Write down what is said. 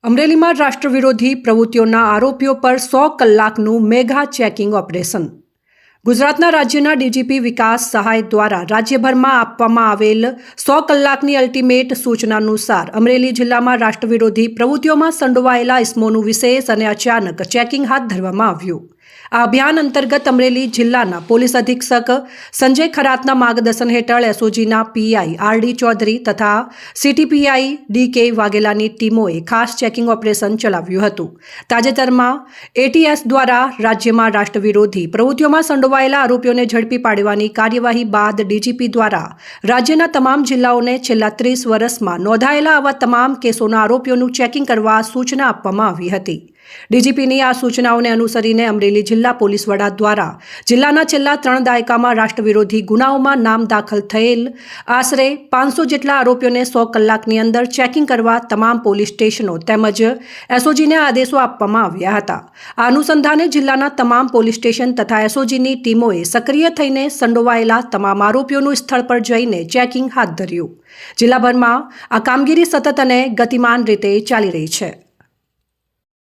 અમરેલીમાં રાષ્ટ્રવિરોધી પ્રવૃત્તિઓના આરોપીઓ પર 100 કલાકનું મેગા ચેકિંગ ઓપરેશન. ગુજરાતના રાજ્યના ડીજીપી વિકાસ સહાય દ્વારા રાજ્યભરમાં આપવામાં આવેલ 100 કલાકની અલ્ટિમેટ સૂચનાનુસાર અમરેલી જિલ્લામાં રાષ્ટ્રવિરોધી પ્રવૃત્તિઓમાં સંડોવાયેલા ઇસમોનું વિશેષ અને અચાનક ચેકિંગ હાથ ધરવામાં આવ્યું. આ અભિયાન અંતર્ગત અમરેલી જિલ્લાના પોલીસ અધિક્ષક સંજય ખરાતના માર્ગદર્શન હેઠળ એસઓજીના પીઆઈ આરડી ચૌધરી તથા સીટીપીઆઈ ડીકે વાઘેલાની ટીમોએ ખાસ ચેકિંગ ઓપરેશન ચલાવ્યું હતું. તાજેતરમાં એટીએસ દ્વારા રાજ્યમાં રાષ્ટ્રવિરોધી પ્રવૃત્તિઓમાં સંડોવાયેલા આરોપીઓને ઝડપી પાડવાની કાર્યવાહી બાદ ડીજીપી દ્વારા રાજ્યના તમામ જિલ્લાઓને છેલ્લા 30 વર્ષમાં નોંધાયેલા આવા તમામ કેસોના આરોપીઓનું ચેકિંગ કરવા સૂચના આપવામાં આવી હતી. ડીજીપીની આ સૂચનાઓને અનુસરીને અમરેલી જિલ્લા પોલીસ વડા દ્વારા જિલ્લાના છેલ્લા 3 દાયકામાં રાષ્ટ્રવિરોધી ગુનાઓમાં નામ દાખલ થયેલ આશરે 500 જેટલા આરોપીઓને 100 કલાકની અંદર ચેકિંગ કરવા તમામ પોલીસ સ્ટેશનો તેમજ એસઓજીને આદેશો આપવામાં આવ્યા હતા. આ અનુસંધાને જિલ્લાના તમામ પોલીસ સ્ટેશન તથા એસઓજીની ટીમોએ સક્રિય થઈને સંડોવાયેલા તમામ આરોપીઓનું સ્થળ પર જઈને ચેકિંગ હાથ ધર્યું. જિલ્લાભરમાં આ કામગીરી સતત અને ગતિમાન રીતે ચાલી રહી છે.